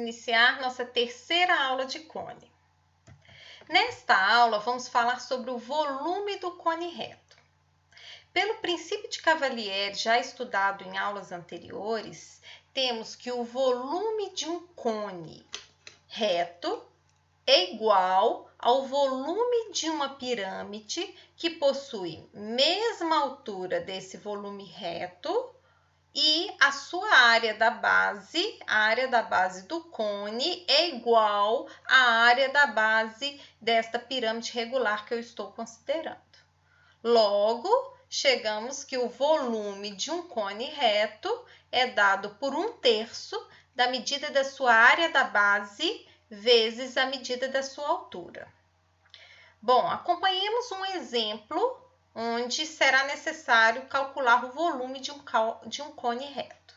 iniciar nossa terceira aula de cone. Nesta aula, vamos falar sobre o volume do cone reto. Pelo princípio de Cavalieri, já estudado em aulas anteriores, temos que o volume de um cone reto é igual ao volume de uma pirâmide que possui mesma altura desse volume reto e a sua área da base do cone é igual à área da base desta pirâmide regular que eu estou considerando. Logo, chegamos que o volume de um cone reto é dado por 1/3 da medida da sua área da base vezes a medida da sua altura. Bom, acompanhemos um exemplo onde será necessário calcular o volume de um cone reto.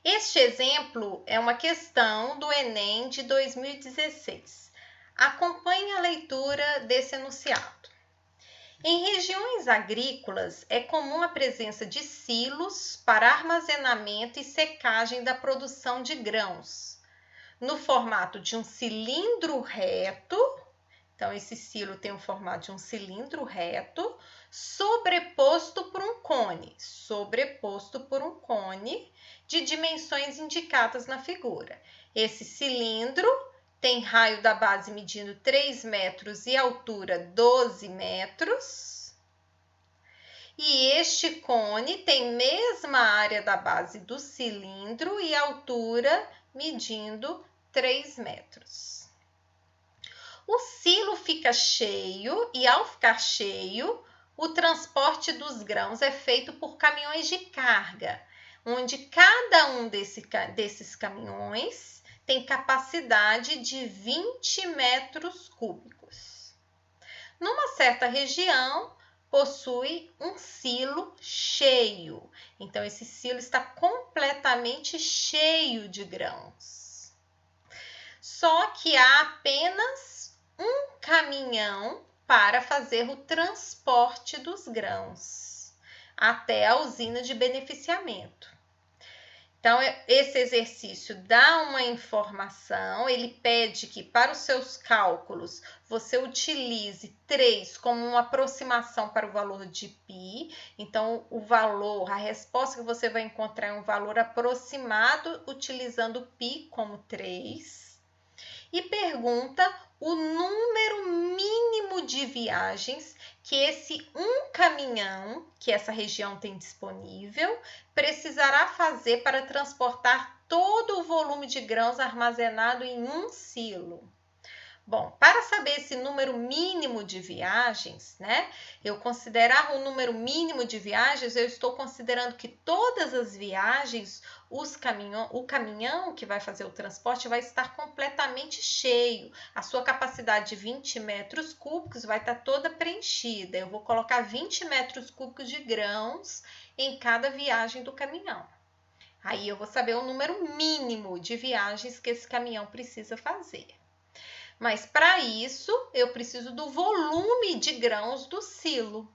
Este exemplo é uma questão do Enem de 2016. Acompanhe a leitura desse enunciado. Em regiões agrícolas, é comum a presença de silos para armazenamento e secagem da produção de grãos, no formato de um cilindro reto. Então, esse silo tem o formato de um cilindro reto, sobreposto por um cone de dimensões indicadas na figura. Esse cilindro tem raio da base medindo 3 metros e altura 12 metros. E este cone tem mesma área da base do cilindro e altura medindo 3 metros. O silo fica cheio e, ao ficar cheio, o transporte dos grãos é feito por caminhões de carga, onde cada um desses caminhões tem capacidade de 20 metros cúbicos. Numa certa região, possui um silo cheio. Então, esse silo está completamente cheio de grãos. Só que há apenas um caminhão para fazer o transporte dos grãos até a usina de beneficiamento. Então, esse exercício dá uma informação, ele pede que para os seus cálculos você utilize 3 como uma aproximação para o valor de π. Então, a resposta que você vai encontrar é um valor aproximado utilizando π como 3. E pergunta o número mínimo de viagens que esse um caminhão, que essa região tem disponível, precisará fazer para transportar todo o volume de grãos armazenado em um silo. Bom, para saber esse número mínimo de viagens, eu considerar o número mínimo de viagens, eu estou considerando que todas as viagens, o caminhão que vai fazer o transporte vai estar completamente cheio. A sua capacidade de 20 metros cúbicos vai estar toda preenchida. Eu vou colocar 20 metros cúbicos de grãos em cada viagem do caminhão. Aí eu vou saber o número mínimo de viagens que esse caminhão precisa fazer. Mas para isso, eu preciso do volume de grãos do silo.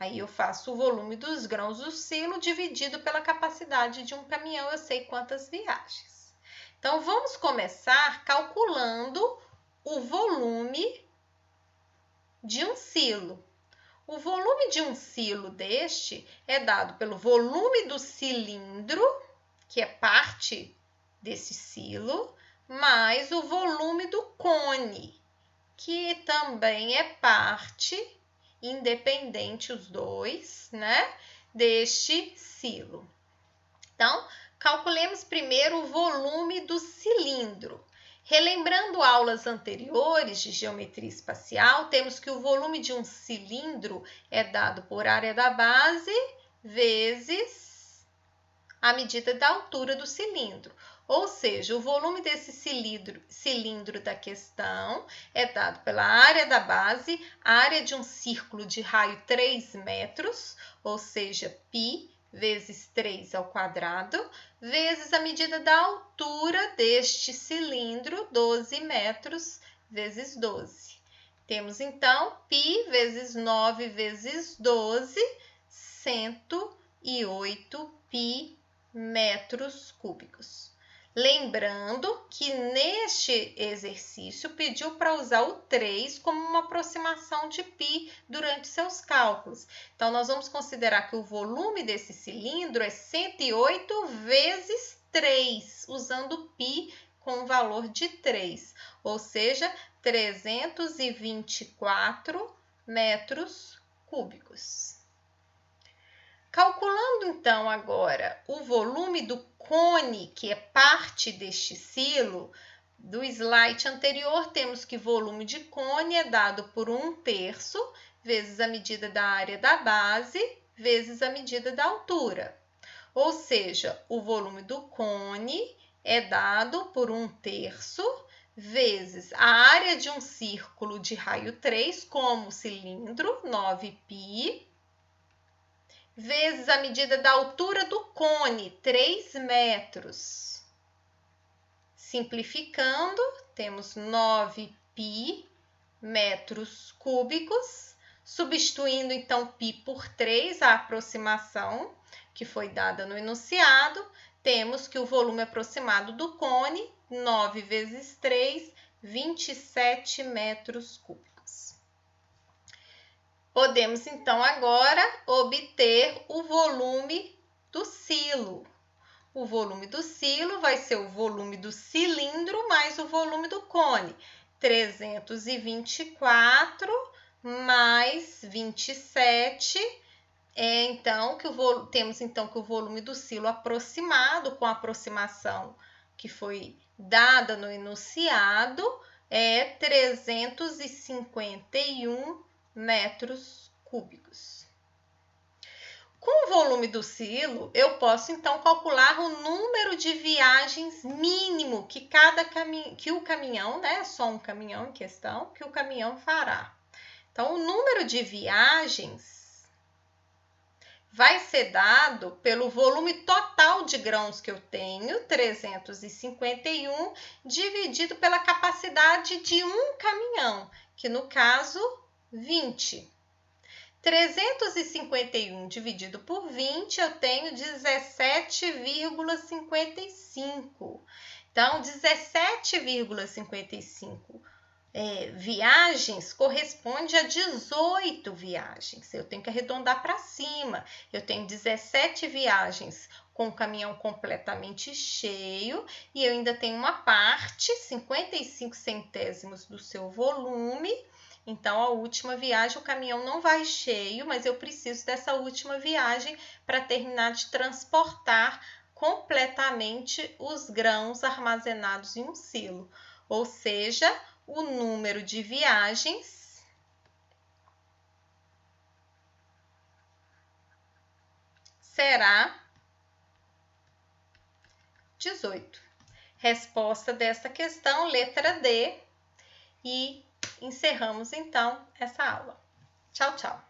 Aí eu faço o volume dos grãos do silo dividido pela capacidade de um caminhão, eu sei quantas viagens. Então, vamos começar calculando o volume de um silo. O volume de um silo deste é dado pelo volume do cilindro, que é parte desse silo, mais o volume do cone, que também é parte, independente os dois, deste silo. Então, calculemos primeiro o volume do cilindro. Relembrando aulas anteriores de geometria espacial, temos que o volume de um cilindro é dado por área da base vezes a medida da altura do cilindro. Ou seja, o volume desse cilindro da questão é dado pela área da base, a área de um círculo de raio 3 metros, ou seja, π vezes 3 ao quadrado, vezes a medida da altura deste cilindro, 12 metros vezes 12. Temos, então, π vezes 9 vezes 12, 108 π metros cúbicos. Lembrando que neste exercício pediu para usar o 3 como uma aproximação de π durante seus cálculos. Então, nós vamos considerar que o volume desse cilindro é 108 vezes 3, usando π com o valor de 3, ou seja, 324 metros cúbicos. Calculando, então, agora o volume do cone, que é parte deste silo, do slide anterior, temos que volume de cone é dado por 1/3 vezes a medida da área da base, vezes a medida da altura. Ou seja, o volume do cone é dado por 1/3 vezes a área de um círculo de raio 3, como o cilindro, 9π, vezes a medida da altura do cone, 3 metros. Simplificando, temos 9π metros cúbicos, substituindo então π por 3, a aproximação que foi dada no enunciado, temos que o volume aproximado do cone, 9 vezes 3, 27 metros cúbicos. Podemos, então, agora obter o volume do silo. O volume do silo vai ser o volume do cilindro mais o volume do cone. 324 mais 27. Temos, então, que o volume do silo aproximado, com a aproximação que foi dada no enunciado, é 351 metros cúbicos. Com o volume do silo, eu posso então calcular o número de viagens mínimo que o caminhão, né, só um caminhão em questão, que o caminhão fará. Então, o número de viagens vai ser dado pelo volume total de grãos que eu tenho, 351, dividido pela capacidade de um caminhão, que no caso 20. 351 dividido por 20, eu tenho 17,55. Então, 17,55 viagens corresponde a 18 viagens. Eu tenho que arredondar para cima. Eu tenho 17 viagens com o caminhão completamente cheio e eu ainda tenho uma parte, 55 centésimos do seu volume. Então, a última viagem, o caminhão não vai cheio, mas eu preciso dessa última viagem para terminar de transportar completamente os grãos armazenados em um silo. Ou seja, o número de viagens será 18. Resposta desta questão, letra D. E encerramos, então, essa aula. Tchau, tchau!